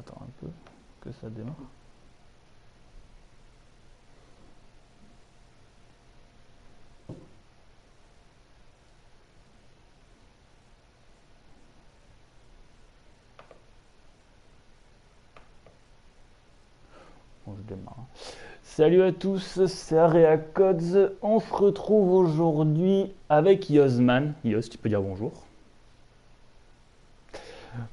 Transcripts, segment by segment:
attends un peu que ça démarre. Bon, je démarre. Salut à tous, c'est Area Codes. On se retrouve aujourd'hui avec Yozman. Yoz, tu peux dire bonjour.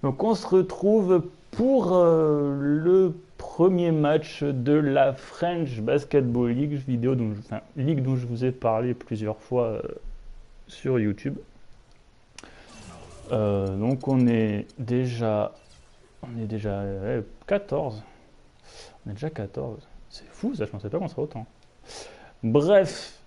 Donc on se retrouve pour le premier match de la French Basketball League, ligue dont je vous ai parlé plusieurs fois sur YouTube. Donc on est déjà 14. On est déjà 14. C'est fou ça, je pensais pas qu'on serait autant. Bref,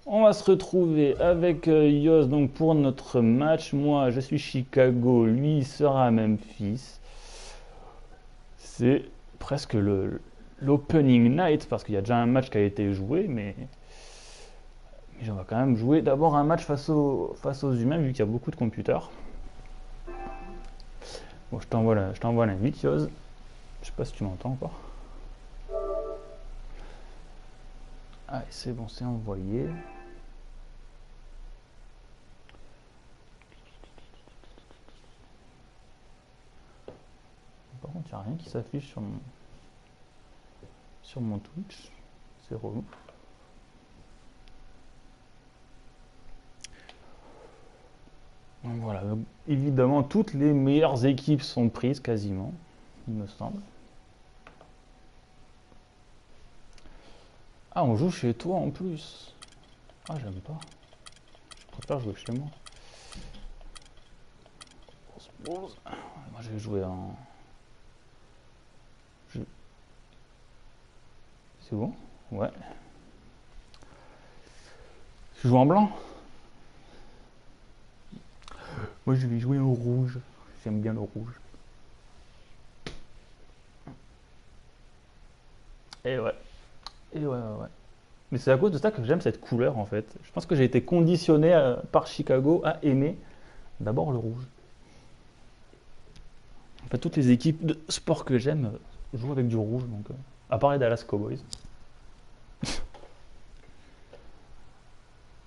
on va se retrouver avec Yoz donc pour notre match. Moi, je suis Chicago, lui il sera à Memphis. C'est presque l'opening night parce qu'il y a déjà un match qui a été joué, mais on va quand même jouer d'abord un match face aux humains vu qu'il y a beaucoup de computers. Bon, je t'envoie l'invite, Yoz. Je sais pas si tu m'entends encore. Ah, c'est bon, c'est envoyé. Par contre, il n'y a rien qui s'affiche sur mon Twitch. C'est relou. Donc voilà, donc, évidemment, toutes les meilleures équipes sont prises quasiment, il me semble. Ah, on joue chez toi en plus. Ah, j'aime pas. Je préfère jouer chez moi. Moi, je vais jouer en... C'est bon? Ouais. Je joue en blanc? Moi, je vais jouer en rouge. J'aime bien le rouge. Et ouais. Mais c'est à cause de ça que j'aime cette couleur en fait. Je pense que j'ai été conditionné par Chicago à aimer d'abord le rouge. En fait, toutes les équipes de sport que j'aime jouent avec du rouge, donc à part les Dallas Cowboys.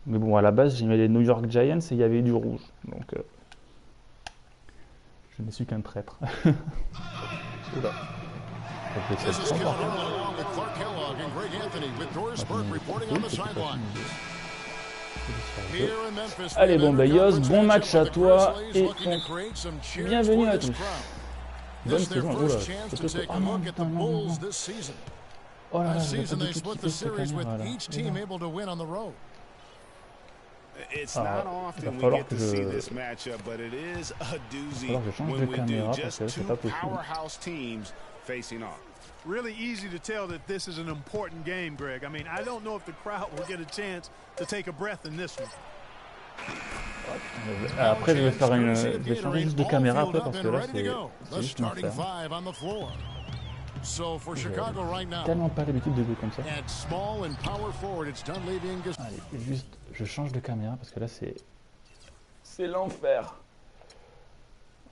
Mais bon, à la base, j'aimais les New York Giants et il y avait du rouge, donc je ne suis qu'un traître. Oula. Allez, bon, bah Yoz, bon match à toi et bienvenue à tous. Bonne saison. Oh là, oh non, putain, non. Oh là là, j'ai pas du tout kiffé cette caméra là. Il va falloir que je change de caméra parce que là, c'est pas possible. Really easy to tell that this is an important game, Greg. I mean, I don't know if the crowd will get a chance to take a breath in this one. Après, je vais changer juste de caméra après parce que là, c'est juste l'enfer. J'ai tellement pas l'habitude de jouer comme ça. Allez, juste, je change de caméra parce que là, c'est l'enfer.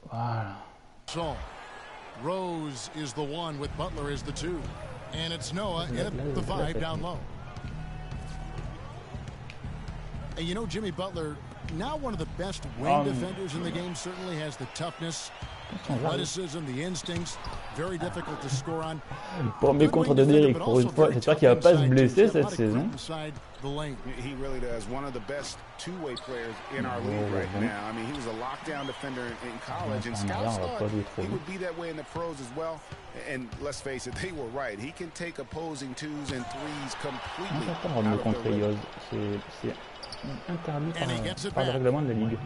Voilà. Rose is the one with Butler is the two. And it's Noah in at the 5 down low. And you know, Jimmy Butler, now one of the best wing defenders in the game, certainly has the toughness, athleticism, the instincts. Very difficult to score on. Premier contre de Derrick pour une fois. J'espère qu'il va pas se blesser cette saison. He really does. One of the best two-way players in our league right now. I mean, he was a lockdown defender in college, and scouts thought he would be that way in the pros as well. And let's face it, they were right. He can take opposing twos and threes completely out of their way. C'est interdit par le règlement de la ligue.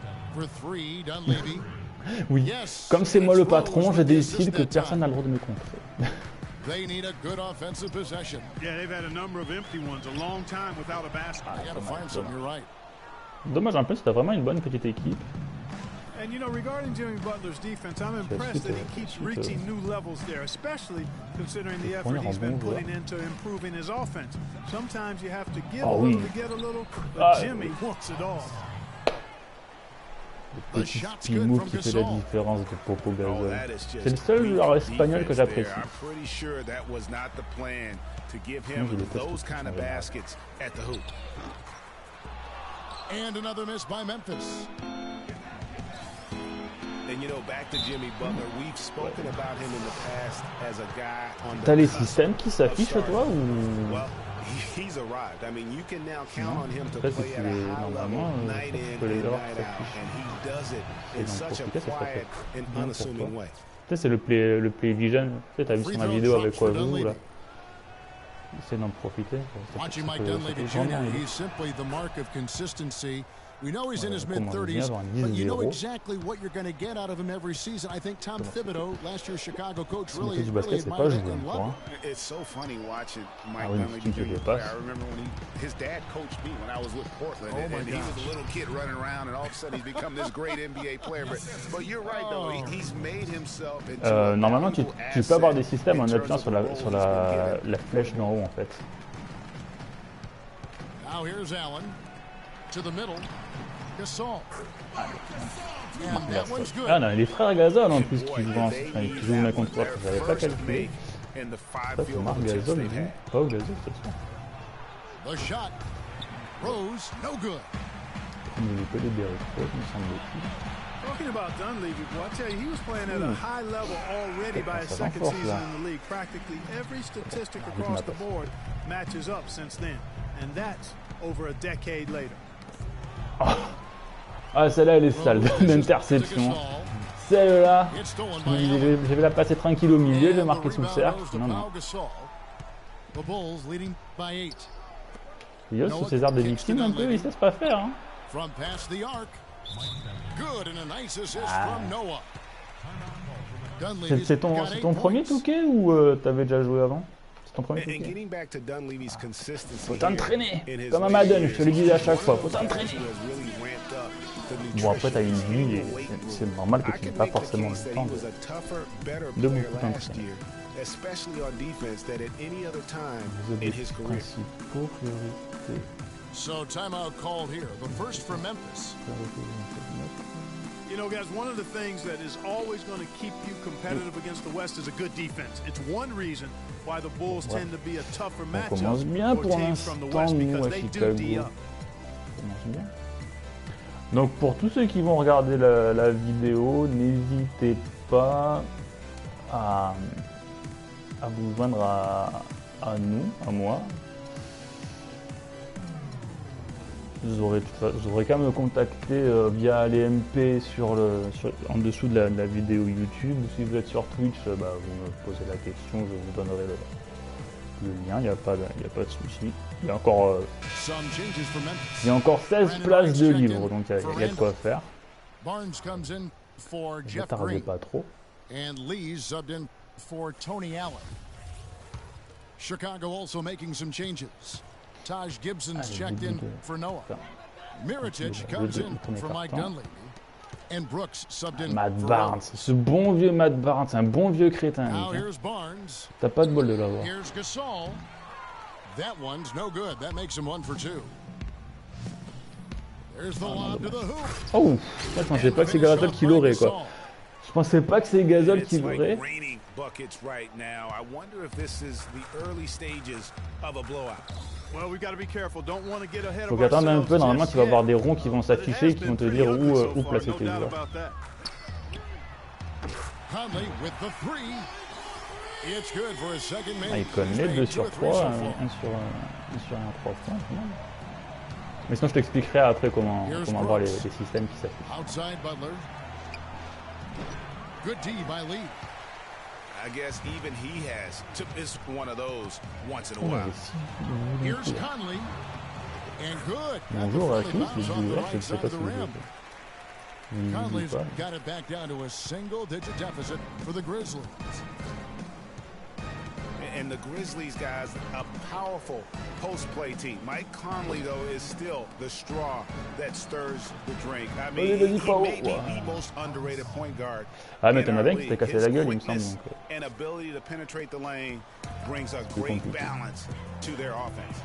Oui, comme c'est moi le patron, je décide que personne n'a le droit de me contrer. They need a good offensive possession. Yeah, they've had a number of empty ones, a long time without a basket. I gotta find some, you're right. Dommage, en plus, c'était vraiment une bonne petite équipe. And you know, regarding Jimmy Butler's defense, I'm impressed that he keeps reaching new levels there, especially considering the effort he's been putting into improving his offense. Sometimes you have to give a little to get a little, but Jimmy wants it all. Le petit pimou qui fait la différence de Popo Gasol. C'est le seul joueur espagnol que j'apprécie. And another miss by Memphis. And you know, back to Jimmy Butler, we've spoken about him in the past as a guy on the. T'as les systèmes qui s'affichent toi ou? Well, he's arrived. I mean, you can now count on him to play at a high level, night in and night out, and he does it in such a quiet and unassuming way. Tu sais, c'est le play vision. Tu sais, t'as vu sur ma vidéo avec quoi vous là? Essaye d'en profiter. Watching Mike Dunleavy Jr., he's simply the mark of consistency. We know he's in his mid-30s, but you know exactly what you're going to get out of him every season. I think Tom Thibodeau, last year's Chicago coach, really admired it and loved it. It's so funny watching Mike Dunleavy Jr. play. I remember when his dad coached me when I was with Portland, and he was a little kid running around, and all of a sudden he's become this great NBA player. But you're right, though. He's made himself into a normalement, tu peux avoir des systèmes en appuyant sur la flèche d'en haut, en fait. Now here's Allen to the middle. Gasol. Ah non, les frères Gasol en plus qui jouent ma contre toi. Je n'avais pas calculé. Ça, c'est Marc Gasol, il joue pas au Gasol cette fois. The shot. Rose, no good. Il n'est pas libéré trop, il me semble-t-il. Talking about Dunleavy, well, I tell you, he was playing at a high level already by his second season in the league. Practically every statistic across the board matches up since then. And that's over a decade later. Ah, celle-là, elle est sale d'interception. Celle-là, je vais la passer tranquille au milieu, je vais marquer sous le cercle. Non, non. Yos, sous ses arts de victime, un peu, il sait pas faire. Hein. C'est ton premier Touquet ou t'avais déjà joué avant? C'est ton premier Touquet? Faut t'entraîner, comme à Madden, je te le dis à chaque fois, faut t'entraîner. Bon, après, t'as une vie et c'est normal que tu n'aies pas forcément le temps de beaucoup t'entraîner. Les objectifs principaux, priorité. So timeout called here. The first for Memphis. You know, guys, one of the things that is always going to keep you competitive against the West is a good defense. It's one reason why the Bulls tend to be a tougher matchup for teams from the West because they do D up. Donc pour tous ceux qui vont regarder la vidéo, n'hésitez pas à vous joindre à nous, à moi. Vous aurez qu'à me contacter via les MP en dessous de la vidéo YouTube. Ou si vous êtes sur Twitch, vous me posez la question, je vous donnerai le lien, il n'y a pas de souci. Il y a encore 16 places de livres, donc il y a de quoi faire. Ne tardez pas trop. Chicago also making some changes. Taj Gibson's checked in for Noah. Mirotic comes in for Mike Dunleavy. And Brooks subbed in Matt Barnes, ce bon vieux Matt Barnes, un bon vieux crétin. T'as pas de bol de l'avoir. Here's Gasol. That one's no good. That makes him 1 for 2. There's the lob to the hoop. Oh, je pensais pas que c'est Gasol qui l'aurait quoi. Je pensais pas que c'est Gasol qui l'aurait. Buckets right now. I wonder if this is the early stages of a blowout. Well, we got to be careful. Don't want to get ahead of ourselves. Faut qu'attendre un peu. Normalement, tu vas avoir des ronds qui vont s'afficher et qui vont te dire où placer tes joueurs. Ah, il connaît 2 sur 3, 1 sur 1 3 points. Mais sinon, je t'expliquerai après comment avoir les systèmes qui s'affichent. Good D by Lee. I guess even he has to miss one of those once in a while. Here's Conley. And good. Bonjour à tous, les joueurs, je ne sais pas si vous êtes. Conley's got it back down to a single-digit deficit for the Grizzlies. And the Grizzlies, guys, a powerful post-play team. Mike Conley, though, is still the straw that stirs the drink. I mean, he may be the most underrated point guard. Ah, mais t'en as bien qui t'es cassé la gueule, il me semble. And ability to penetrate the lane brings a great balance to their offense.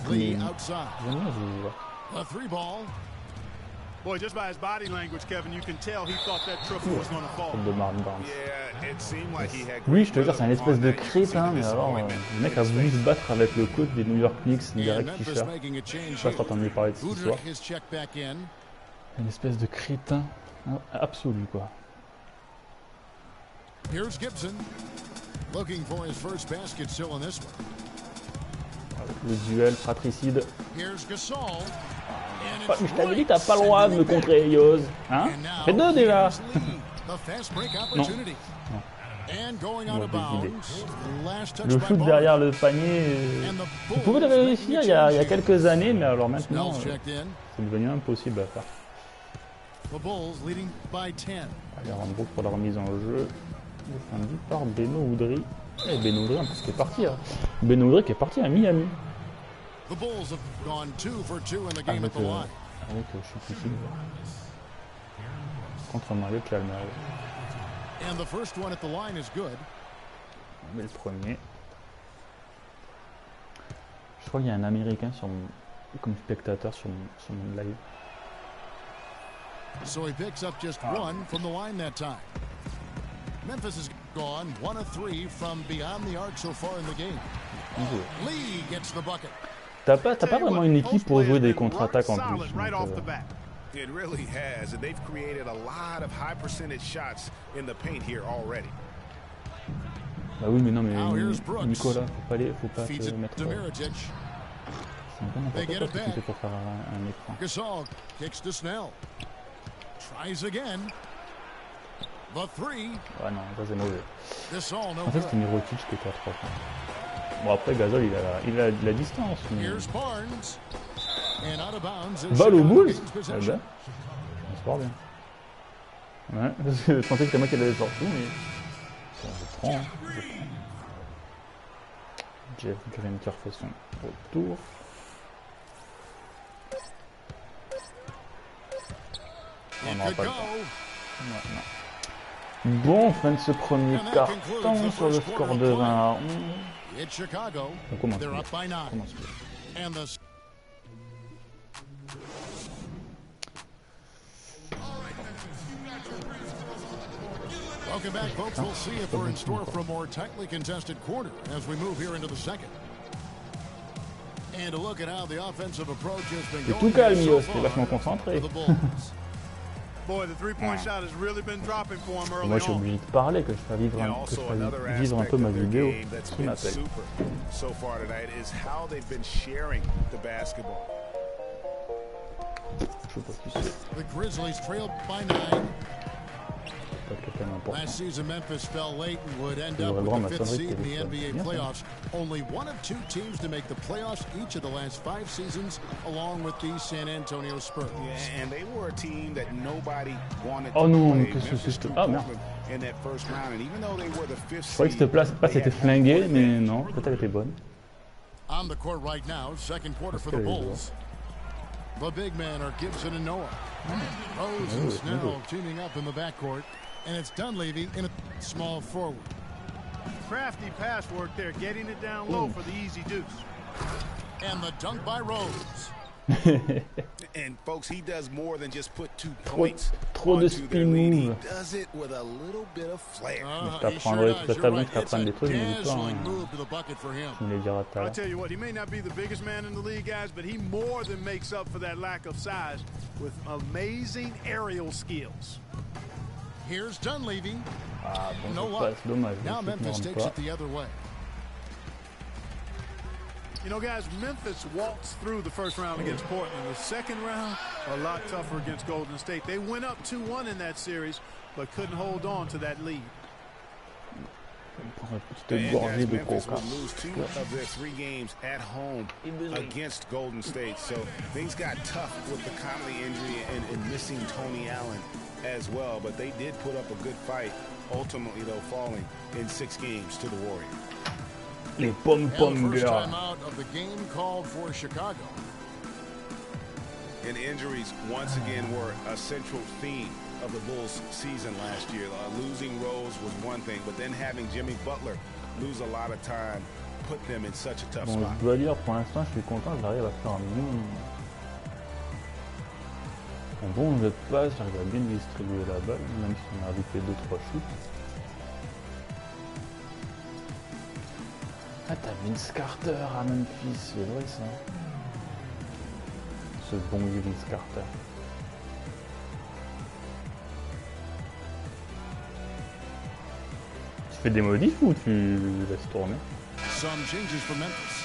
Lee outside. A 3 ball. Boy, just by his body language, Kevin, you can tell he thought that triple was going to fall. Lui, je te jure, c'est un espèce de crétin, mais alors, le mec a voulu se battre avec le coach des New York Knicks, Derek Fisher. Je sais pas si t'as entendu parler de cette histoire. Une espèce de crétin absolu, quoi. Here's Gibson, looking for his first basket still in this one. Le duel fratricide. Here's Gasol. Mais je t'avais dit, t'as pas le droit de me contrer, Yoz. Hein? Fais deux déjà. Non. Le shoot derrière le panier, vous pouvez le réussir il y a quelques années, mais alors maintenant, c'est devenu impossible à faire. Allez, Rambo pour la remise en jeu. Défendu par Beno Udrih. Et Beno Udrih en plus qui est parti. Hein. Beno Udrih qui est parti à Miami. Avec je suis contre Mario Chalmers. Mais le premier. Je crois qu'il y a un Américain comme spectateur sur mon live. So he picks up just one from the line that time. Memphis has gone 1 of 3 from beyond the arc so far in the game. Lee gets the bucket. T'as pas vraiment une équipe pour jouer des contre-attaques en plus. It really has, and they've created a lot of high percentage shots in the paint here already. Bah oui, mais non, mais Nicolas, faut pas se mettre. C'est un peu n'importe quoi ce que tu fais pour faire un écran. Gasol kicks to Snell. Tries again. The three. Ouais, non, ça c'est mauvais. En fait, c'était Mirotic qui était à 3 points. Bon, après, Gasol, il a de la distance. Mais... Balle au boule. Eh ben, on se porte bien. Ouais, parce que je pensais que c'était moi qui l'avais sorti, mais... Je prends. Jeff Green qui refait son retour. On n'aura pas le temps. Non. Bon, fin de ce premier carton sur le score de 20 à 11. On commence bien. Welcome back, folks. We'll see if we're in store for a more tightly contested quarter as we move here into the second. And to look at how the offensive approach has been going. Tout calme, Yoss, t'es vachement concentré. Boy, the three-point shot has really been dropping for him early on. Moi, je suis obligé de parler, que je fasse vivre un peu ma vidéo. Qui m'appelle. So far tonight is how they've been sharing the basketball. Je sais pas qui c'est. The Grizzlies trailed by 9. Last season, Memphis fell late and would end up with the 5th seed in the NBA playoffs. Only one of 2 teams to make the playoffs each of the last 5 seasons, along with the San Antonio Spurs. Yeah, and they were a team that nobody wanted to play. Merde. In that first round, and even though they were the 5th seed, je croyais que cette place était flinguée, mais non, peut-être qu'elle était bonne. On the court right now, second quarter for the Bulls. The big men are Gibson and Noah. Rose and Snell teaming up in the backcourt. And it's Dunleavy in a small forward. Crafty pass work there, getting it down low for the easy deuce. And the dunk by Rose. And folks, he does more than just put 2 points. Trop de spin move. He does it with a little bit of flair. Je t'apprends des trucs, mais dis pas. Tu me les diras tout à l'heure. I'll tell you what, he may not be the biggest man in the league, guys, but he more than makes up for that lack of size with amazing aerial skills. Here's Dunleavy. Ah, bon, no luck. Dommage. Now Memphis takes it the other way. You know, guys, Memphis waltzed through the first round against Portland. The second round, a lot tougher against Golden State. They went up 2-1 in that series, but couldn't hold on to that lead. And Memphis will lose 2 of their 3 games at home against Golden State. So things got tough with the Conley injury and missing Tony Allen as well. But they did put up a good fight, ultimately, though, falling in 6 games to the Warriors. Les pom-pom girls. Timeout of the game called for Chicago. And injuries once again were a central theme of the Bulls season last year. Losing Rose was one thing, but then having Jimmy Butler lose a lot of time put them in such a tough spot. Je dois dire, pour l'instant, je suis content, j'arrive à faire un minimum. Un bon jeu de passe, j'arrive à bien distribuer la balle, même si on a loupé 2-3 shoots. Ah, t'as Vince Carter à Memphis, c'est vrai ça. Ce bon vieux Vince Carter. Tu fais des modifs ou tu laisses tourner? Some changes for Memphis.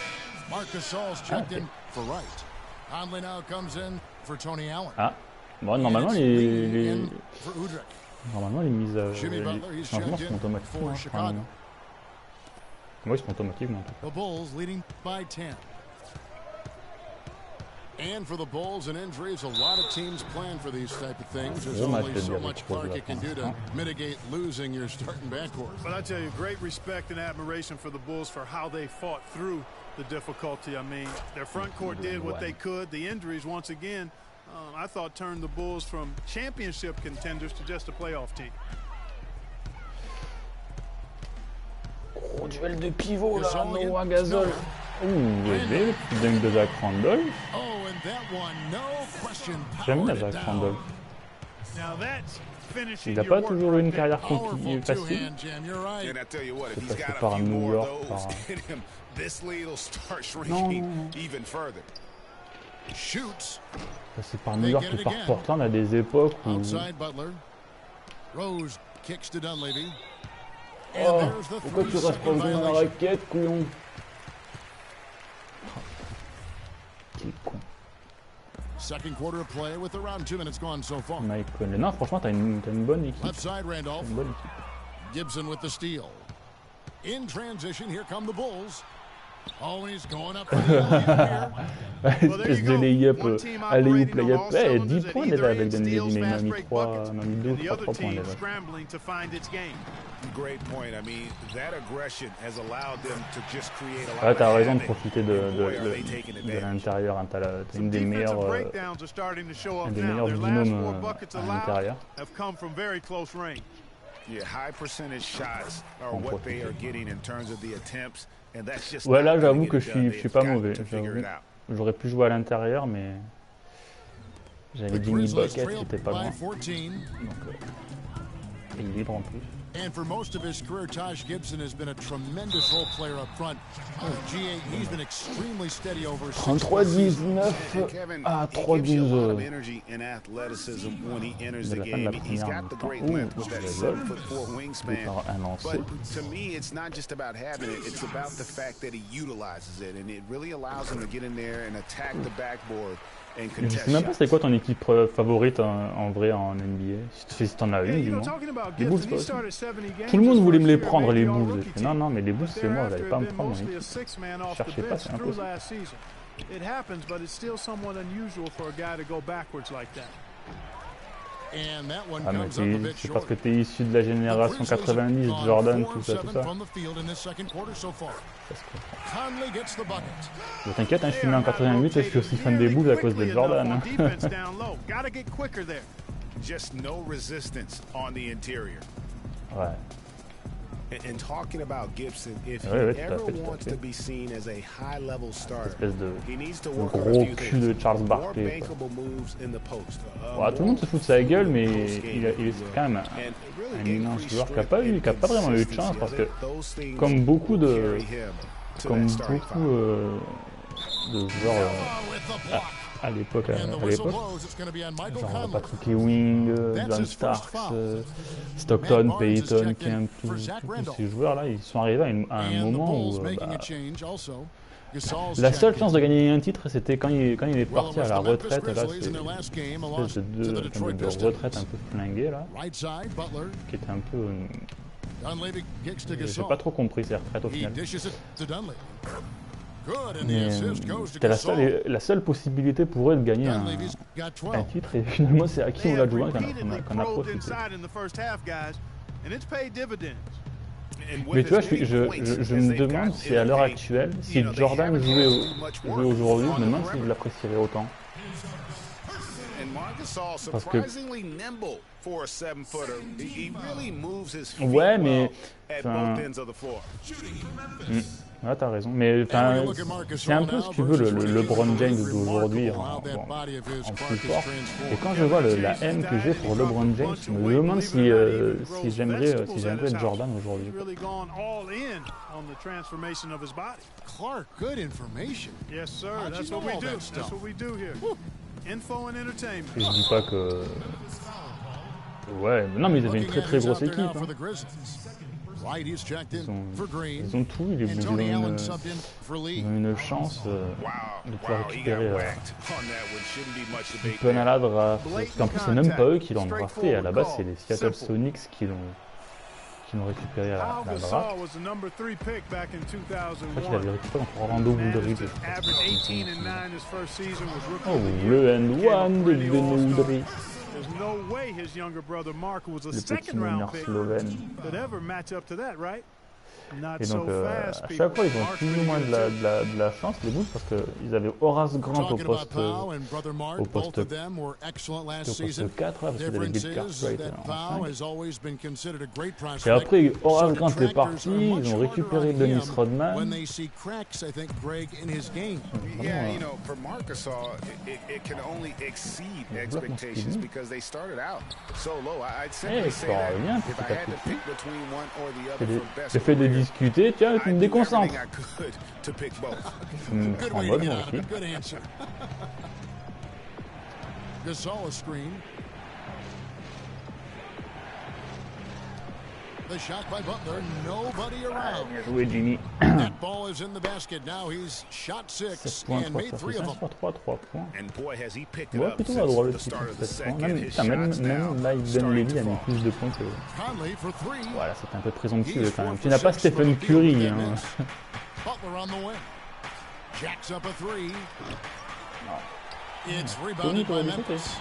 Marc Gasol's checked in for Wright. Conley now comes in for Tony Allen. Ah, bon, normalement les mises à les changements sont automatiquement. Moi, ils sont automatiquement. The Bulls leading by 10. And for the Bulls and injuries, a lot of teams plan for these type of things. There's only so much Clark can do to mitigate losing your starting backcourt. But I tell you, great respect and admiration for the Bulls for how they fought through the difficulty. I mean, their front court did what they could. The injuries, once again, I thought turned the Bulls from championship contenders to just a playoff team. Gros duel de pivot là, Noah Gasol. Ouh, bébé, petit dunk de Zach Randolph. J'aime bien Zach Randolph. Il n'a pas toujours eu une carrière facile. C'est passé par New York, par... Non. C'est par New York et par Portland à des époques où... Oh, pourquoi tu restes pas dans la raquette, couillon? Quel con. Mike Conley. Non, franchement, t'as une bonne équipe. Gibson with the steal. In transition, here come the Bulls. Oh, he's going up. Espèce de lay-up, alley-oop, lay-up. Eh, 10 points déjà avec Denver, mais il m'a mis 2 ou 3 points déjà. Ouais, t'as raison de profiter de l'intérieur. T'as une des meilleures binômes à l'intérieur. Ouais, là j'avoue que je suis pas mauvais. J'aurais pu jouer à l'intérieur, mais j'avais Jimmy Bucket qui était pas loin. Donc, il est libre en plus. And for most of his career, Taj Gibson has been a tremendous role player up front. G8, he's been extremely steady over 33-19 à 3-12. De la fin de la première mi-temps. Un lancer. To me, it's not just about having it, it's about the fact that he utilizes it, and it really allows him to get in there and attack the backboard. Je sais même pas c'est quoi ton équipe favorite en vrai en NBA. Si t'en as une, dis-moi. Les Bulls, pas aussi. Tout le monde voulait me les prendre, les Bulls. Non, mais les Bulls, c'est moi, j'allais pas me prendre mon équipe. Je cherchais pas, c'est impossible. Ah, mais c'est parce que t'es issu de la génération 90, Jordan, tout ça. Mais t'inquiète, hein, je suis né en 88 et je suis aussi fan des Bulls à cause de Jordan. Ouais. And talking about Gibson, if he ever wants to be seen as a high-level starter, he needs to work on a few things. More bankable moves in the post. Ouais, tout le monde se fout de sa gueule, mais il est quand même un immense joueur qui n'a pas vraiment eu de chance parce que, comme beaucoup de joueurs à l'époque, genre Patrick Ewing, John Starks, Stockton, Payton, Kemp, tous ces joueurs-là, ils sont arrivés à un moment où la seule chance de gagner un titre, c'était quand il est parti à la retraite. Là, c'est une espèce de retraite un peu flinguée, là, qui était un peu... J'ai pas trop compris ces retraites au final. Mais c'était la seule possibilité pour eux de gagner un titre, et finalement c'est Hakeem Olajuwon qu'on a profité. Mais tu vois, je me demande si à l'heure actuelle, si Jordan jouait aujourd'hui, je me demande s'il l'apprécierait autant. Parce que... Ouais, mais... Ouais, t'as raison. Mais c'est un peu, si tu veux, le LeBron James d'aujourd'hui en plus fort. Et quand je vois la haine que j'ai pour LeBron James, je me demande si j'aimerais être Jordan aujourd'hui. Clark, good information. Yes, sir. That's what we do. That's what we do here. Info and entertainment. Et je dis pas que... Ouais, non mais ils avaient une très grosse équipe. Hein. Ils ont tout, ils ont une chance de pouvoir récupérer une tonne à la draft. Parce qu'en plus, c'est même pas eux qui l'ont drafté. À la base, c'est les Seattle Sonics qui l'ont récupéré à la draft. Je crois qu'il avait récupéré contre Orlando Woodry. Oh, le and one de Woodry. There's no way his younger brother Marco was a second round pick that ever match up to that, right? Et donc, à chaque fois, ils ont plus ou moins de la chance, les Bulls, parce qu'ils avaient Horace Grant au poste 4, là, parce qu'ils avaient Bill Cartwright en 5. Et après, Horace Grant est parti, ils ont récupéré Dennis Rodman. Yeah, you know, for Marc Gasol, it can only exceed expectations because they started out so low. I'd simply say that if I had to pick between one or the other for best player, discuter, tiens, tu me déconcentres. En mode, moi aussi. Gasol a screen. The shot by Butler, nobody around. Bien joué, Jimmy. That ball is in the basket now. He's shot 6 and made 3 of them. 3 points. And boy, has he picked it up since the start of the second. His shots now là, Ben Levy a mis plus de points que... Voilà, c'était un peu présomptueux quand même. Tu n'as pas Stephen Curry, hein. Butler on the wing. Jacks up a 3. Non. It's rebounded by Memphis.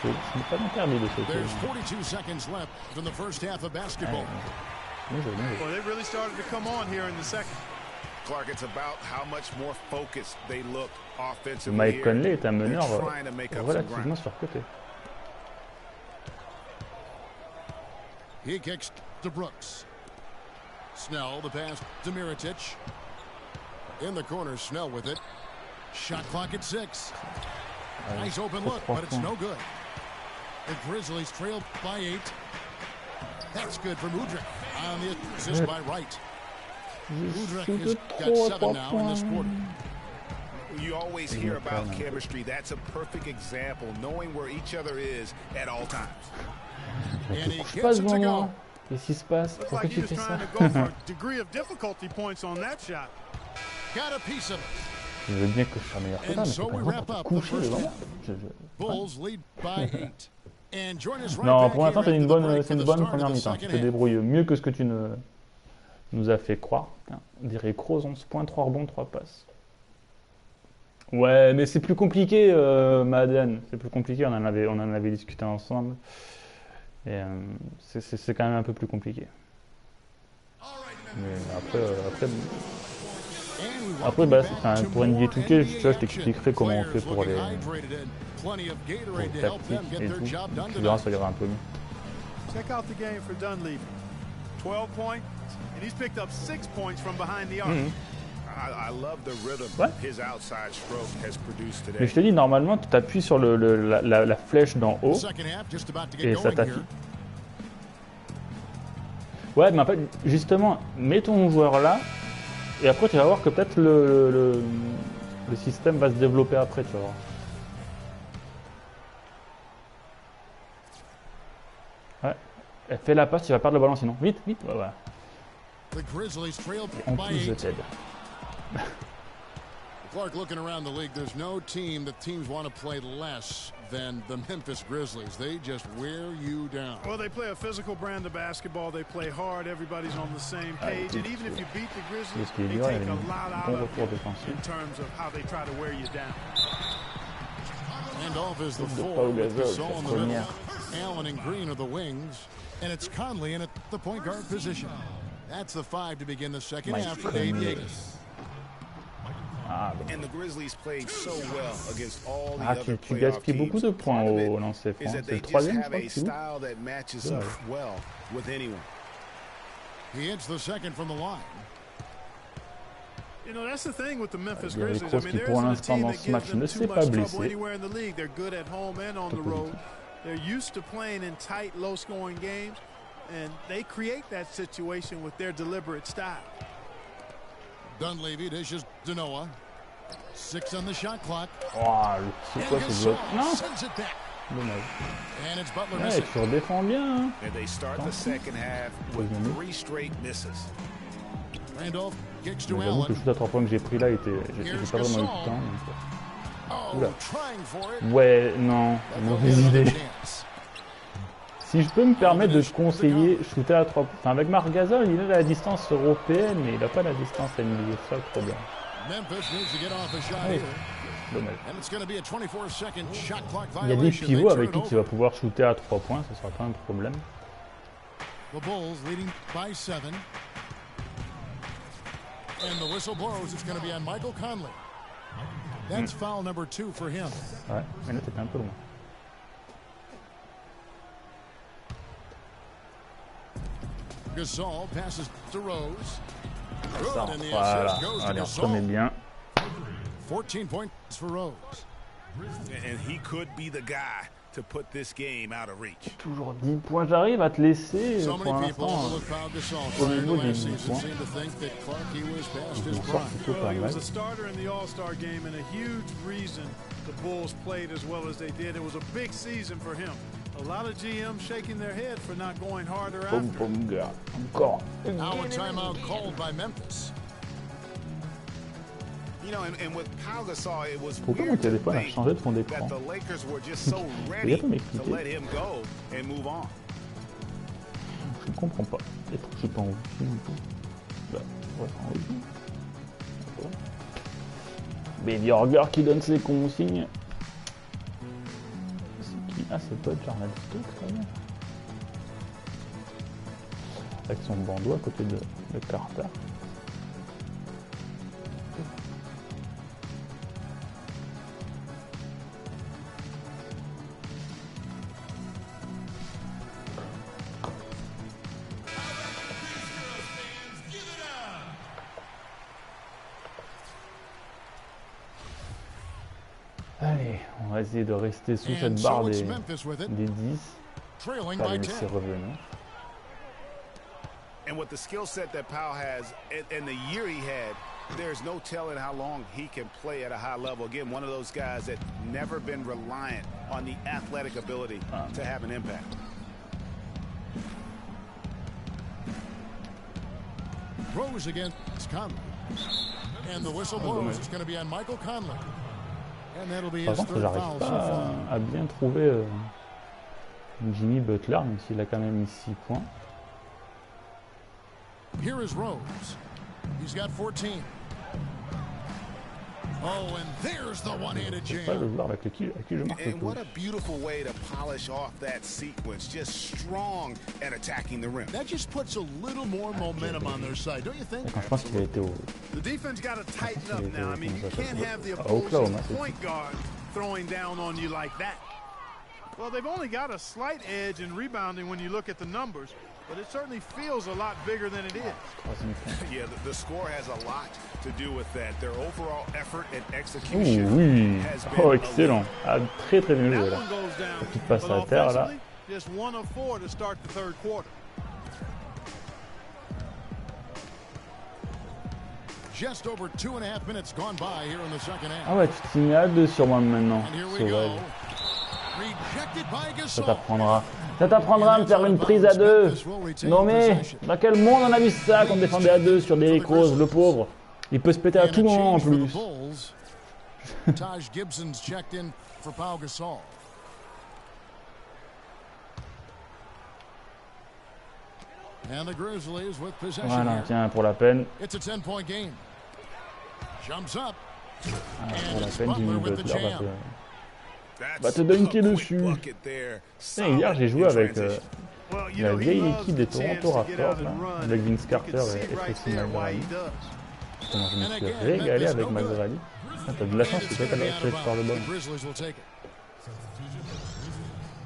There's 42 seconds left in the first half of basketball. Well, they really started to come on here in the second. Clark, it's about how much more focused they look offensively. Mike Conley est un meneur relativement surcoté. He kicks to Brooks. Snell, the pass to Mirotic. In the corner, Snell with it. Shot clock at 6. Nice open look, but it's no good. The Grizzlies trailed by 8. That's good for Udrih on the assist by Wright. Udrih has got 7 now in this quarter. You always hear about chemistry. That's a perfect example, knowing where each other is at all times. And he gets it to go. Qu'est-ce qui se passe? Looks like he was trying to go for a degree of difficulty points on that shot. Got a piece of it. Je veux bien que je sois meilleur que ça, mais c'est pas coucher devant. Bulls lead by 8. Non, pour l'instant, c'est une bonne première mi-temps. Tu te débrouilles mieux que ce que tu nous as fait croire. On dirait Kroos, 11 points, 3 rebonds, 3 passes. Ouais, mais c'est plus compliqué, Madden. C'est plus compliqué, on en avait discuté ensemble. Et c'est quand même un peu plus compliqué. Mais après bah, pour NBA 2K, tu vois, je t'expliquerai comment on fait pour les tactiques et tout. Tu verras, ça ira un peu mieux. Check out the game for Dunleavy. 12 points, and he's picked up 6 points from behind the arc. I love the rhythm his outside stroke has produced today. Mais je te dis, normalement, tu t'appuies sur la flèche d'en haut et ça t'affiche. Ouais, mais en fait, justement, mets ton joueur là. Et après, tu vas voir que peut-être le système va se développer après, tu vas voir. Ouais. Fais la passe, tu vas perdre le ballon sinon. Vite, vite. Ouais, voilà. En plus, je t'aide. Clark, looking around the league, there's no team that teams want to play less than the Memphis Grizzlies. They just wear you down. Well, they play a physical brand of basketball. They play hard. Everybody's on the same page. And even if you beat the Grizzlies, they take a lot out of it in terms of how they try to wear you down. And off is the 4 with Gasol in the middle. Allen and Green are the wings. And it's Conley in at the point guard position. That's the 5 to begin the second half for Dave Davis. And the Grizzlies played so well against all the other tu gaspilles beaucoup de points au lancer franc. C'est le troisième, je crois, style that matches up well with anyone. He hits the second from the line. You know, that's the thing with the Memphis Il y a Grizzlies. Cross qui pour l'instant dans ce match ne s'est pas blessé. They're good at home and on the road. They're used to playing in tight, low-scoring games, and they create that situation with their deliberate style. Dunleavy dishes to Noah. 6 on the shot clock. Oh, c'est quoi ce bloc? Non. Dommage. Ouais, tu redéfends bien. Hein. J'avoue que le shoot à 3 points que j'ai pris là était. J'ai pas vraiment eu de temps. Oula. Ouais, non, mauvaise idée. Si je peux me permettre de te conseiller, shooter à 3 points. Enfin, avec Marc Gasol, il a la distance européenne, mais il n'a pas la distance NBA. C'est ça le problème. Oui. Dommage. Il y a des pivots avec qui tu vas pouvoir shooter à 3 points, ce sera pas un problème. The Bulls leading by 7. And the whistle blows. It's going to be on Michael Conley. That's foul number 2 for him. Ouais, mais là t'étais un peu loin. Gasol passes to Rose. Ça, voilà. Allez, on se remet bien. 14 points for Rose. And he could be the guy to put this game out of reach. Toujours 10 points, j'arrive à te laisser pour l'instant. Au niveau des 10 points. Je m'en sors plutôt pas mal. The Bulls played as well as they did. It was a big season for him. A lot of GMs shaking their head for not going harder after. Boom, gars. Encore. Now a timeout called by Memphis. You know, and with Pau Gasol, it was pourquoi mon téléphone a changé de fond d'écran? The Lakers were just so ready to let him go and move on. Je ne comprends pas. Et pourquoi je suis pas en wifi du coup? Bah, ouais, en wifi. Baby Orger qui donne ses consignes. C'est qui? Ah, c'est pas Jarnell Stokes, quand même. Avec son bandeau à côté de Carter. Allez, on va essayer de rester sous cette barre des 10. Pas les laisser revenir. And with the skill set that Pau has and the year he had, there's no telling how long he can play at a high level. Again, one of those guys that never been reliant on the athletic ability to have an impact. Rose against Conley. And the whistle blows. It's going to be on Michael Conley. Par contre, j'arrive pas à bien trouver Jimmy Butler, même s'il a quand même mis 6 points. Here is Rose. He's got 14. Oh, and there's the one-handed jam. C'est pas le joueur avec qui je marque le plus. And what a beautiful way to polish off that sequence. Just strong at attacking the rim. That just puts a little more momentum on their side, don't you think? Je pense qu'il a été au. The defense got to tighten up now. I mean, you can't have the opposing point guard throwing down on you like that. Well, they've only got a slight edge in rebounding when you look at the numbers, but it certainly feels a lot bigger than it is. Yeah, the score has a lot to do with that. Their overall effort and execution. Oui. Oh, excellent. Ah, très très bien joué là. Petite passe à terre là. Just 1 of 4 to start the third quarter. Just over 2.5 minutes gone by here in the second half. Ah ouais, tu t'y mets à 2 sur moi maintenant. Sauvage. Ça t'apprendra. Ça t'apprendra à me faire une prise à 2. Non mais, dans quel monde on a vu ça qu'on défendait à 2 sur Derrick Rose, le pauvre? Il peut se péter à tout moment en plus. Taj Gibson's checked in for Pau Gasol. And the Grizzlies with possession. Voilà, tiens, pour la peine. It's a 10-point game. Jumps up. Pour la peine, Jimmy Butler va te dunker dessus. Hier, j'ai joué avec la vieille équipe des Toronto Raptors, là, avec Vince Carter et Tracy McGrady. Je me suis régalé avec McGrady. T'as de la chance que tu as fait par le bon.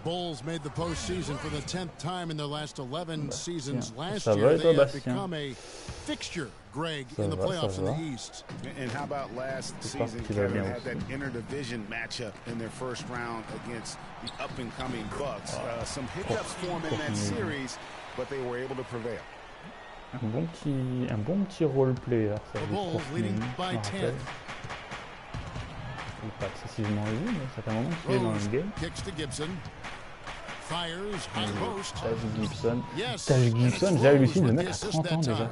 Bulls made the postseason for the 10th time in their last 11 seasons. Last year, they have become a fixture, Greg, in the playoffs in the East. And how about last season, Kevin had that interdivision matchup in their first round against the up-and-coming Bucks. Some hiccups formed in that series, but they were able to prevail. Un bon petit role player. The Bulls leading by 10. Il n'est pas excessivement vu, mais ça fait un moment qu'il est dans le game. Kicks to Gibson. Fires high post. Taj Gibson, j'ai halluciné, le mec a 30 ans déjà.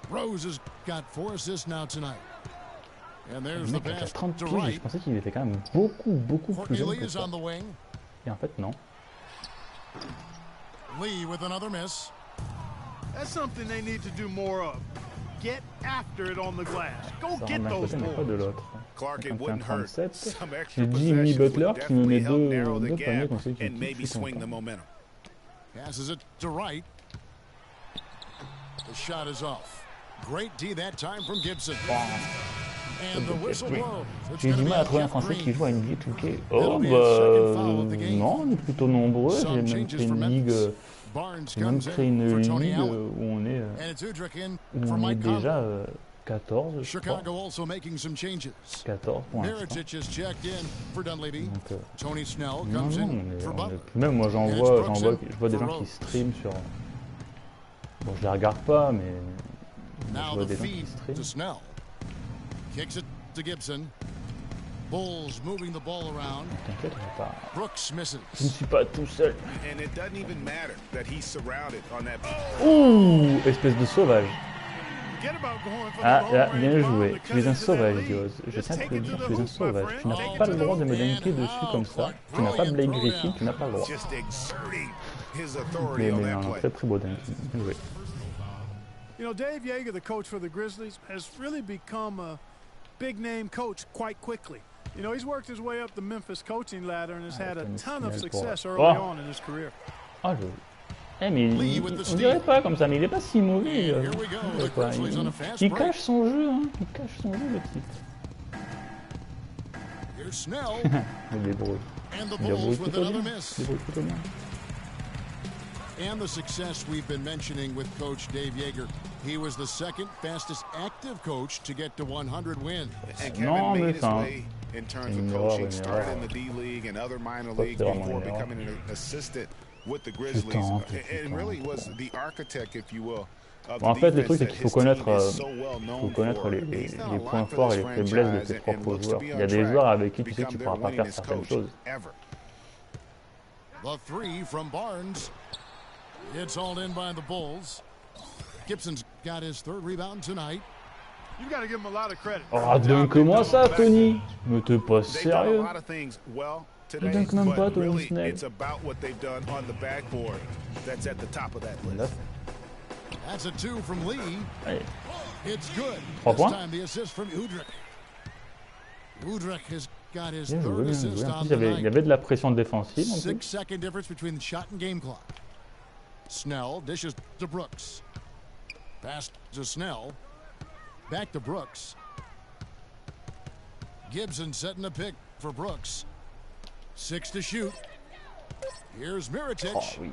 Rose has got 4 assists now tonight. And Le there's the mec a pass 30 to piges, je right. pensais qu'il était quand même beaucoup plus jeune Lee que is ça. on the wing. Et en fait, non. Lee with another miss. That's something they need to do more of. Get after it on the glass. Go Ça get rentre d'un those côté, mais pas de boards. l'autre. Clark, it wouldn't hurt. 37. Some extra J'ai Jimmy possessions Butler would qui me met definitely help deux narrow the paniers gap consécutifs. and maybe Je suis swing the content. momentum. Passes it to right. The shot is off. Great D that time from Gibson. And the whistle blows. It's J'ai gonna du be mal à a trouver un Jeff Français qui Green. joue à NBA 2K. Oh non, on est plutôt nombreux. J'ai même créé une ligue. Barnes J'ai même comes créé in une for Tony ligue Allen. où on est, And it's Udrich in où for on est Mike Conley. déjà 14, je crois. Chicago also making some changes. 14 pour l'instant. Mirotic has checked in for Dunleavy. Donc, Tony Snell non, comes non, in for Butler. même moi je vois des gens qui streament sur. Bon, je les regarde pas, mais je Now vois the des gens qui feed to streament. Snell. Kicks it to Gibson. Bulls moving the ball around. T'inquiète, Brooks misses. je ne suis pas tout seul. And it doesn't even matter that he's surrounded on that. Ouh, espèce de sauvage. Forget about going for the Ah, long là, range bien bomb joué. to Tu cut es un into that sauvage, lead. Dios. Je Just tiens à take te it le to dire, the tu es un hoop, my sauvage. Tu friend. n'as Take pas it le to droit the de me hoop. dunker dessus comme ça. Tu n'as pas Blake Griffin, tu n'as pas le droit. Just exerting his authority Mais on un that play. très beau dunk. Bien joué. You know, Dave Yeager, the coach for the Grizzlies, has really become a big-name coach quite quickly. You know, he's worked his way up the Memphis coaching ladder and has had a ton of success early on in his career. Ah, mais on dirait pas comme ça, mais il est pas si mauvais. Il cache son jeu, hein. Il cache son jeu, le type. Il débrouille. Il débrouille plutôt bien. And the success we've been mentioning with Coach Dave Yeager. He was the second fastest active coach to get to 100 wins. And Kevin made his way in terms of coaching, started in the D-League and other minor leagues before becoming an assistant with the Grizzlies. And really was the architect, if you will. En fait, le truc, c'est qu'il faut connaître les points forts et les faiblesses de ses propres joueurs. Il y a des joueurs avec qui tu sais que tu ne pourras pas faire certaines choses. The three from Barnes. It's all in by the Bulls. Gibson's got his third rebound tonight. You got to give him a lot of credit. Oh, dunk-moi ça, Tony. Mais t'es pas sérieux. Il dunk même pas, Tony Snell. It's about what they've done on the backboard that's at the top of that list. That's a two from Lee. Allez. It's good. 3 points. This time the assist from Udrich. Udrich has got his Bien joué, third bien assist joué. En on plus, the il y night. avait de la pression défensive. 6-second difference between the shot and game clock. Snell dishes to Brooks. Pass to Snell. Back to Brooks. Gibson setting a pick for Brooks. 6 to shoot. Here's Mirotic. Oh, oui.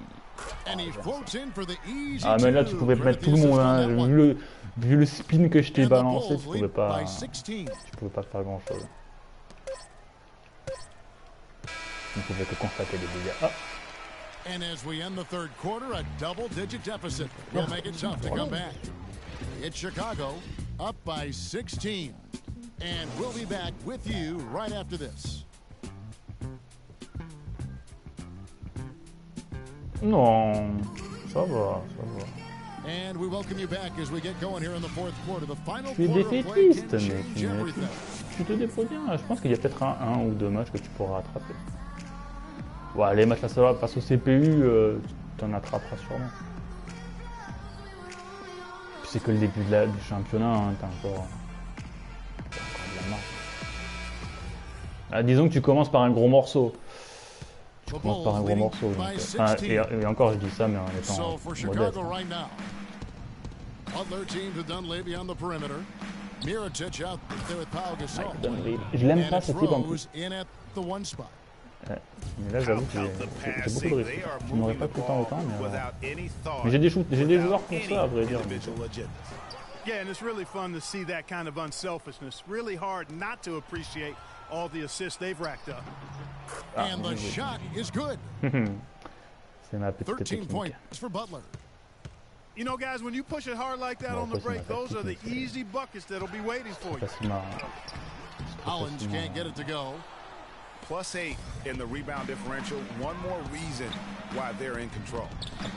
And he floats in for the easy Ah, mais là, tu pouvais mettre tout le monde. Hein. Vu le spin que je t'ai balancé, tu pouvais pas faire grand chose. Tu ne pouvais que constater les dégâts. Ah. And as we end the third quarter, a double-digit deficit will make it tough to come back. It's Chicago up by 16. And we'll be back with you right after this. Non, ça va. And we welcome you back as we get going here in the fourth quarter. The final Tu es quarter of play défaitiste, can mais change everything. tu te débrouilles bien. Je pense qu'il y a peut-être un ou deux matchs que tu pourras rattraper. Ouais, les matchs face au CPU, tu en attraperas sûrement. Puis c'est que le début du championnat, hein, t'as encore de la marge. Ah, disons que tu commences par un gros morceau. Et encore, je dis ça, mais en étant modeste. Je l'aime pas, ce type en plus. Mais là, j'avoue que j'ai beaucoup de risques. Je n'aurais pas tout le temps autant, mais j'ai des joueurs pour ça, à vrai dire. Yeah, and it's really fun to see that kind of unselfishness. Really hard not to appreciate all the assists they've racked up. And the shot is good. C'est ma petite 13 points for Butler. You know, guys, when you push it hard like that on the break, those are the easy buckets that'll be waiting for you. Hollins can't get it to go. +8 in the rebound differential. One more reason why they're in control.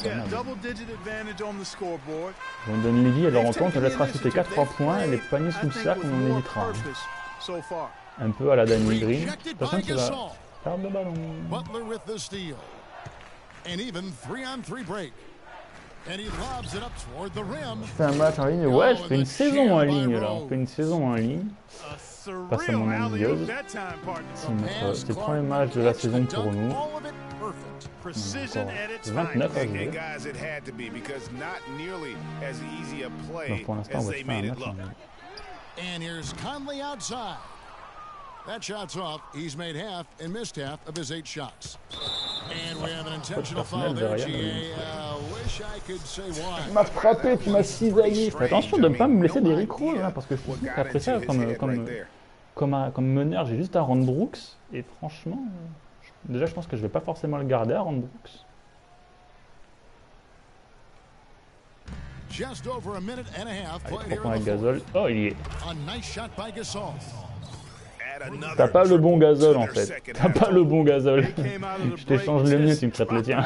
Yeah, double-digit advantage on the scoreboard. London Levy, alors on tente, on laissera shooter 4-3 points et les paniers sous le cercle, on évitera. Un peu à la Danny Green. Attention, tu vas perdre le ballon. Butler with the steal. And even 3-on-3 break. And he lobs it up toward the rim. Je fais un match en ligne, ouais, je fais une saison en ligne là. On fait une saison en ligne. Face à mon ami Yoz. C'est le premier match de la saison pour nous. Encore 29 à jouer. Donc pour l'instant, on va se faire un match en ligne. And here's Conley outside. That shot's off. He's made half and missed half of his 8 shots. And we have an intentional foul there, GA. Wish I could say why. Tu m'as frappé, tu m'as cisaillé. Fais attention de ne pas me blesser des Rick Roll, hein, parce que je suis après ça, comme meneur, j'ai juste Aaron Brooks. Et franchement, déjà je pense que je vais pas forcément le garder, Aaron Brooks. Just over a minute and a half played here in the Gasol. Oh, il y est. A nice shot by Gasol. T'as pas le bon Gasol en fait. T'as pas le bon Gasol. Je t'échange le mieux, tu me prêtes le tien.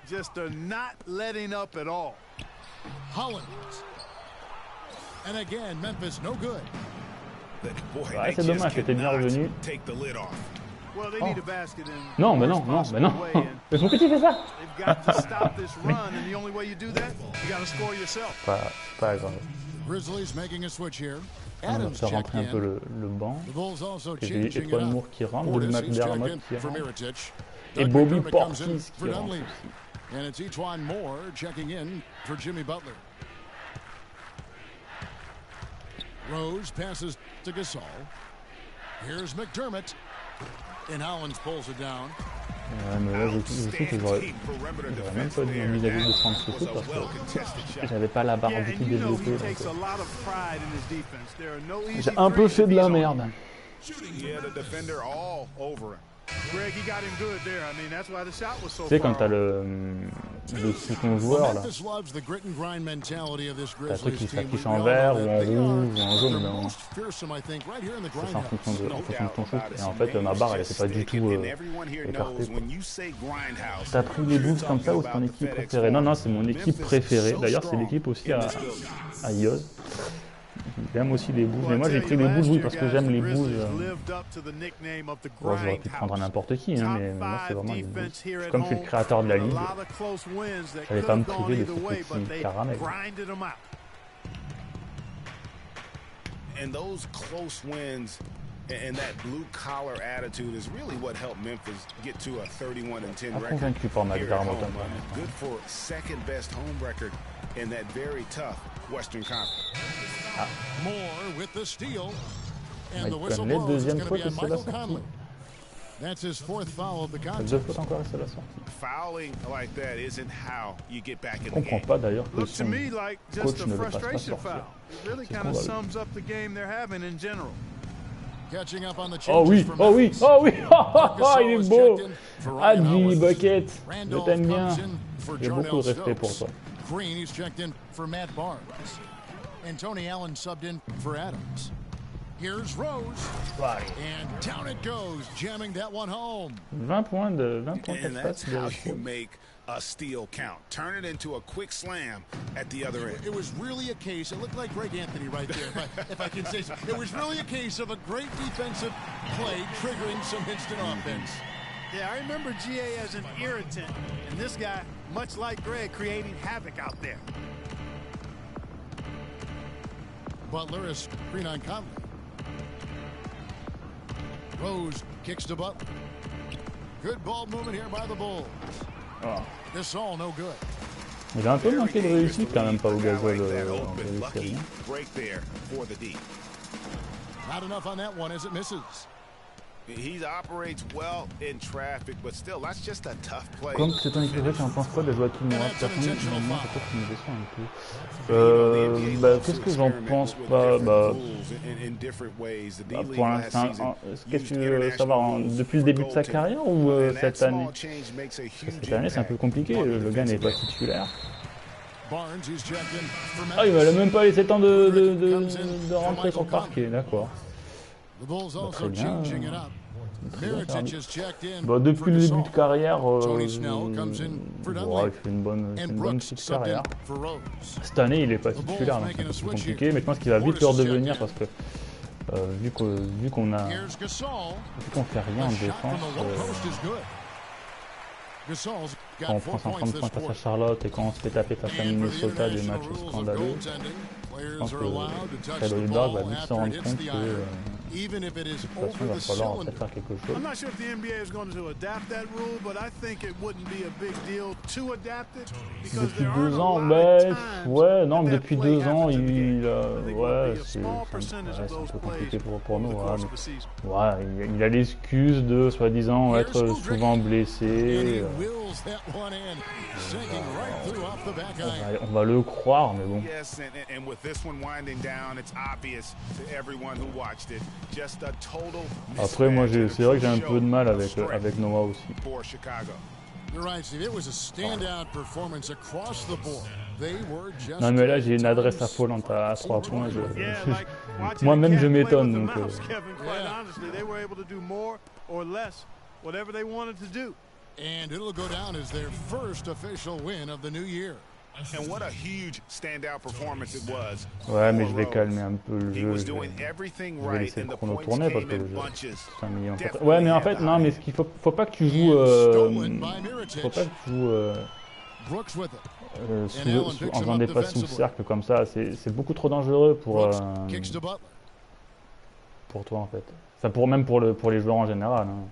Just not letting up at all. Hollins. And again, Memphis no good. Ouais, c'est dommage, j'étais bien revenu. Oh. Non, mais non, non, mais non. Mais pourquoi tu fais ça? Pas grave. On va faire rentrer un peu le banc. J'ai Étoile Moore qui rentre, Will McDermott qui rentre. Et Bobby Portis qui rentre aussi. And it's Etuan Moore checking in for Jimmy Butler. Rose passes to Gasol. Here's McDermott. And Hollins pulls it down. Mais là, je trouve que j'aurais même pas dû envisager de prendre ce coup parce que j'avais pas la barre du tout développée. J'ai un peu fait de la merde. Tu sais, quand t'as le second joueur là, t'as un truc qui s'affiche en vert ou en rouge ou en jaune, ben, c'est en fonction de ton shoot. Et en fait, ma barre elle était pas du tout écartée. T'as pris les Bulls comme ça ou c'est ton équipe préférée? Non, non, c'est mon équipe préférée. D'ailleurs, c'est l'équipe aussi à Yoz. J'aime aussi les Bulls, mais moi j'ai pris les Bulls, oui, parce que j'aime les Bulls. J'aurais pu prendre n'importe qui, hein, mais moi c'est vraiment les Bulls. Comme je suis le créateur de la ligue, j'allais pas me priver de ce petit caramel. And that blue collar attitude is really what helped Memphis get to a 31-10 record. Convaincu par McDermott. Good for second best home record in that very tough Western Conference. Moore with the steal, and the whistle blows. It's going to be on Michael Conley. That's his fourth foul of the contest. Fouling like that isn't how you get back in the game. Je comprends pas d'ailleurs que son coach ne le fasse pas sortir. It really kind of sums up the game they're having in general. Oh oui, oh oui, oh oui, oh, il est beau. Ah, Jimmy Bucket, je t'aime bien. J'ai beaucoup de respect pour toi. Green, he's checked in for Matt Barnes. And Tony Allen subbed in for Adams. Here's Rose. And down it goes, jamming that one home. 20 points de passe de a steal count. Turn it into a quick slam at the other end. It was really a case, it looked like Greg Anthony right there, if I can say so. It was really a case of a great defensive play triggering some instant offense. Yeah, I remember GA as an irritant, and this guy, much like Greg, creating havoc out there. Butler is screen on Conley. Rose kicks to Butler. Good ball movement here by the Bulls. Oh. This all no good. Il a un peu manqué de réussite quand même, pas au Gasol en Not enough on that one as it misses. Comme c'est ton équipe, tu en penses quoi de Joaquim Noah? Personnellement, c'est quoi qui me déçoit un peu. Qu'est-ce que j'en pense pas? Pour l'instant, qu'est-ce que tu veux savoir depuis le début de sa carrière ou cette année? Parce que cette année, c'est un peu compliqué. Le gars n'est pas titulaire. Ah, il m'a même pas laissé le temps de rentrer sur le parquet, d'accord. Très bien. Depuis le début de carrière, il fait une bonne petite carrière. Cette année, il n'est pas titulaire, donc c'est un peu plus compliqué, mais je pense qu'il va vite le redevenir parce que vu qu'on fait rien en défense, quand on prend 50 points face à Charlotte et quand on se fait taper face à Minnesota des matchs scandaleux, je pense que Fred Hoiberg va vite se rendre compte que de toute façon il va falloir en fait faire quelque chose. Depuis 2 ans, ouais, non, mais depuis 2 ans, c'est un peu compliqué pour nous. Il a l'excuse de soi-disant être souvent blessé. On va le croire, mais bon. Après, moi, c'est vrai que j'ai un peu de mal avec Noah aussi. Non, mais là, j'ai une adresse affolante à 3 points. Moi-même, je m'étonne. Donc, And it'll go down as their first official win of the new year. And what a huge standout performance it was. Ouais, mais je vais calmer un peu le jeu. Je vais laisser le chrono tourner parce que le jeu, c'est 1 million. Ouais, mais en fait, non, mais faut pas que tu joues. Faut pas que tu joues. En faisant des passes sous le cercle comme ça, c'est beaucoup trop dangereux pour toi en fait. Ça même pour les joueurs en général. Hein.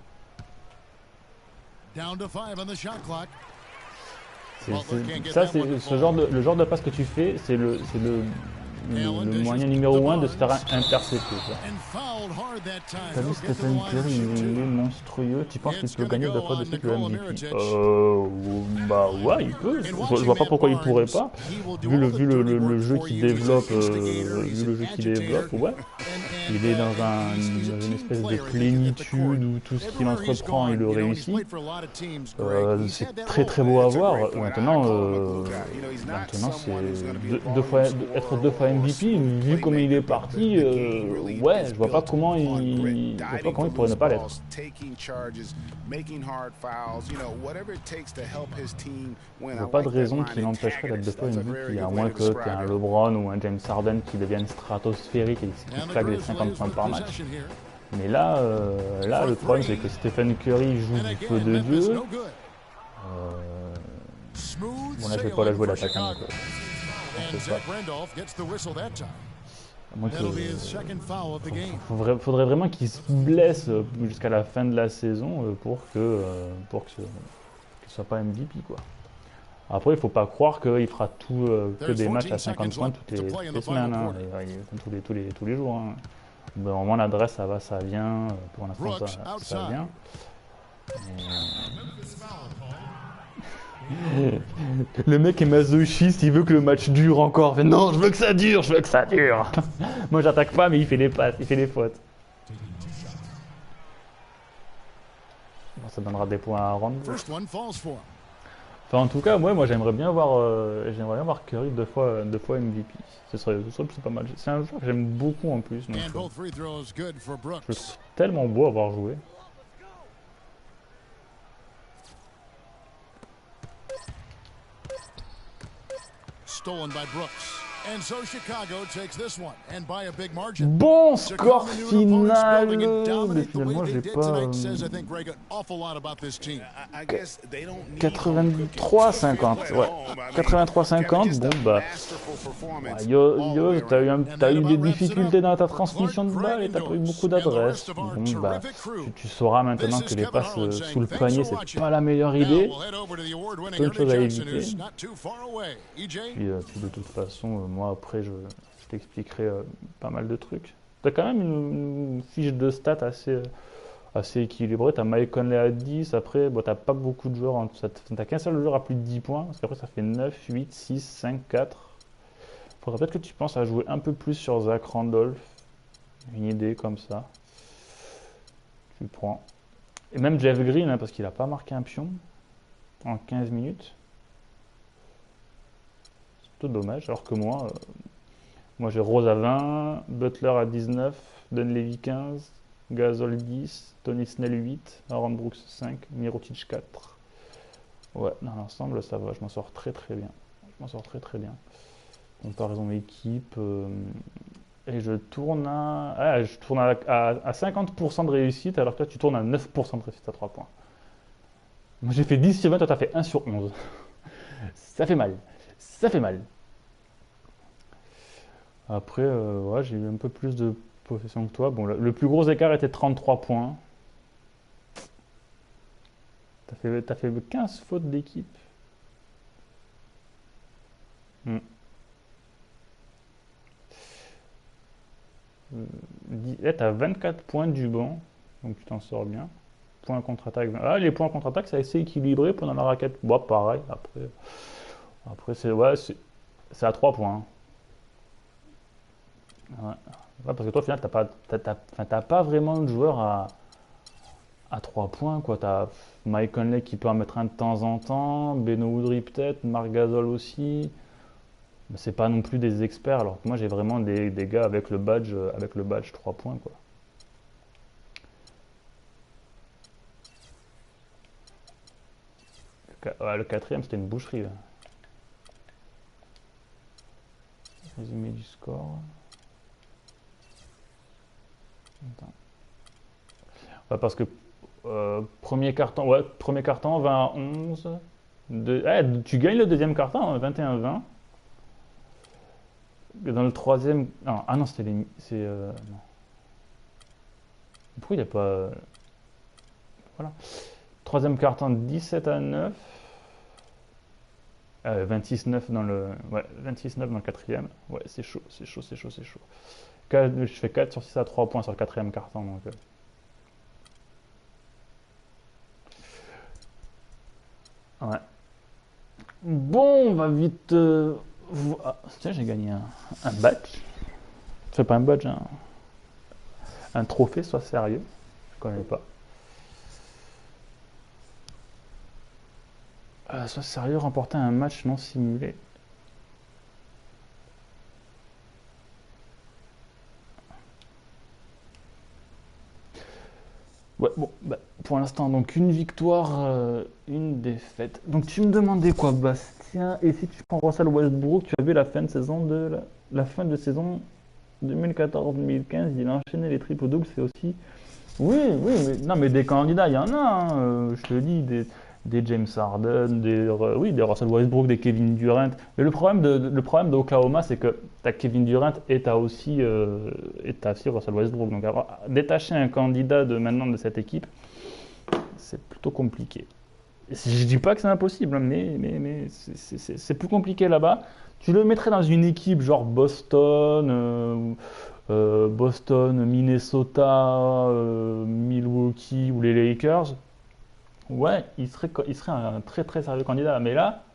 Ça, c'est le genre de passe que tu fais, c'est le moyen numéro 1 de se faire intercepter. T'as vu Stephen Curry, il est monstrueux. Tu penses qu'il peut gagner 2 fois de suite le MVP? Bah ouais, il peut. Je vois pas pourquoi il pourrait pas. Vu le jeu qu'il développe, ouais. Il est dans une espèce de plénitude où tout ce qu'il entreprend, il le réussit. C'est très très beau à voir. Maintenant c'est être 2 fois MVP, vu comme il est parti, ouais, je vois pas comment il pourrait ne pas l'être. Il n'y a pas de raison qui l'empêcherait d'être 2 fois MVP, à moins que tu aies un LeBron ou un James Harden qui deviennent stratosphériques et qui claquent les 50 points par match. Mais là, le problème c'est que Stephen Curry joue du feu de Dieu. Bon là je vais pas la jouer l'attaquant. Faudrait vraiment qu'il se blesse jusqu'à la fin de la saison pour que ce soit pas MVP quoi. Après il faut pas croire qu'il fera que des matchs à 50 points toutes les semaines, hein, tous les jours. Hein. Vraiment l'adresse ça va, ça vient. Pour l'instant ça vient. Le mec est masochiste, il veut que le match dure encore. Fait, non, je veux que ça dure. Moi j'attaque pas, mais il fait les passes, il fait les fautes. Bon, ça donnera des points à Aaron. Enfin, en tout cas, moi j'aimerais bien voir Curry 2 fois MVP. Ce serait pas mal. C'est un joueur que j'aime beaucoup en plus. Donc, je le trouve tellement beau à avoir joué. Stolen by Brooks. And so Chicago takes this one and by a big margin. Bon score final. Mais finalement, j'ai pas 83-50. Ouais. 83-50. Bon bah Yo, t'as eu des difficultés dans ta transmission de balle et t'as pas eu beaucoup d'adresse. Bon bah tu sauras maintenant que les passes sous le panier c'est pas la meilleure idée. C'est une chose à éviter. Puis de toute façon moi après je t'expliquerai pas mal de trucs. T'as quand même une fiche de stats assez équilibré. Tu as Mike Conley à 10. Après, bon, tu n'as pas beaucoup de joueurs. Tu n'as qu'un seul joueur à plus de 10 points. Parce qu'après, ça fait 9, 8, 6, 5, 4. Il faudrait peut-être que tu penses à jouer un peu plus sur Zach Randolph. Une idée comme ça. Tu prends. Et même Jeff Green, hein, parce qu'il n'a pas marqué un pion en 15 minutes. C'est plutôt dommage. Alors que moi j'ai Rose à 20, Butler à 19, Dunleavy 15, Gasol 10, Tony Snell 8, Aaron Brooks 5, Mirotic 4. Ouais, dans l'ensemble, ça va. Je m'en sors très très bien. Comparaison équipe. Et je tourne à 50% de réussite, alors que toi tu tournes à 9% de réussite à 3 points. Moi j'ai fait 10 sur 20, toi t'as fait 1 sur 11. Ça fait mal. Après, ouais, j'ai eu un peu plus de possession que toi. Bon, le plus gros écart était 33 points. T'as fait 15 fautes d'équipe. T'as 24 points du banc, donc tu t'en sors bien. Points contre-attaque. Ah, les points contre-attaque, c'est assez équilibré pendant la raquette. Bon, pareil. Après c'est à 3 points. Ouais. Ouais, parce que toi, au final, t'as pas vraiment de joueur à 3 points, quoi. T'as Mike Conley qui peut en mettre un de temps en temps, Beno Udrih peut-être, Marc Gasol aussi. Mais c'est pas non plus des experts, alors que moi j'ai vraiment des gars avec le badge 3 points, quoi. Le quatrième, c'était une boucherie, là. Résumé du score. Attends. Ouais, parce que premier carton 20 à 11. Tu gagnes le deuxième carton, 21-20. Dans le troisième. Non, ah non, c'était les. Non. Pourquoi il n'y a pas. Voilà. Troisième carton, 17 à 9. 26-9 dans le. Ouais, 26-9 dans le quatrième. Ouais, c'est chaud. Je fais 4 sur 6 à 3 points sur le quatrième carton. Donc, ouais. Bon, on va vite. Tiens, j'ai gagné un badge. C'est pas un badge, un trophée, sois sérieux. Je connais pas. Sois sérieux, remporter un match non simulé. Ouais, bon, bah, pour l'instant, donc une victoire, une défaite. Donc tu me demandais quoi, Bastien? Et si tu prends Russell Westbrook, tu as vu la fin de saison la fin de saison 2014-2015, il a enchaîné les triples-doubles, c'est aussi. Oui, mais non, mais des candidats, il y en a, hein, je te dis, des James Harden, des Russell Westbrook, des Kevin Durant. Mais le problème d'Oklahoma, c'est que tu as Kevin Durant et tu as aussi Russell Westbrook. Donc détacher un candidat maintenant de cette équipe, c'est plutôt compliqué. Je dis pas que c'est impossible, mais c'est plus compliqué là-bas. Tu le mettrais dans une équipe genre Boston, Minnesota, Milwaukee ou les Lakers. Ouais, il serait un très très sérieux candidat. Mais là,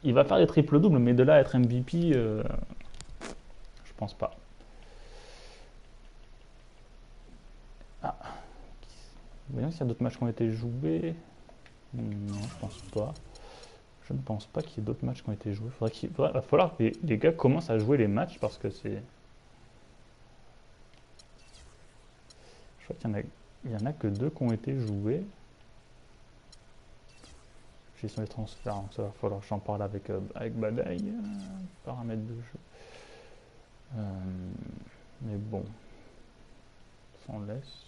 il va faire des triples-doubles, mais de là à être MVP, je pense pas. Ah. Voyons s'il y a d'autres matchs qui ont été joués. Non, je pense pas. Je ne pense pas qu'il y ait d'autres matchs qui ont été joués. Il va falloir que les gars commencent à jouer les matchs parce que c'est. Je crois qu'il y en a que 2 qui ont été joués. Gestion des transferts, donc ça va falloir que j'en parle avec Badaï. Paramètres de jeu. Mais bon. On laisse.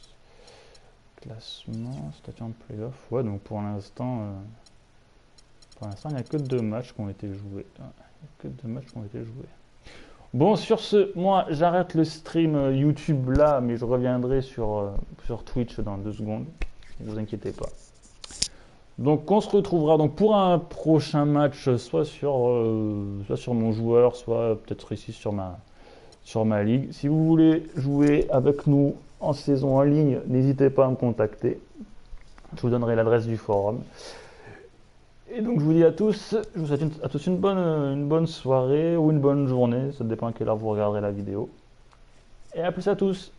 Classement, statut en playoff. Ouais, donc pour l'instant, il n'y a que 2 matchs qui ont été joués. Bon, sur ce, moi, j'arrête le stream YouTube là, mais je reviendrai sur Twitch dans 2 secondes. Ne vous inquiétez pas. Donc, on se retrouvera donc pour un prochain match, soit sur mon joueur, soit peut-être ici sur sur ma ligue. Si vous voulez jouer avec nous en saison en ligne, n'hésitez pas à me contacter. Je vous donnerai l'adresse du forum. Et donc je vous dis à tous, je vous souhaite à tous une bonne soirée ou une bonne journée, ça dépend à quelle heure vous regarderez la vidéo. Et à plus à tous.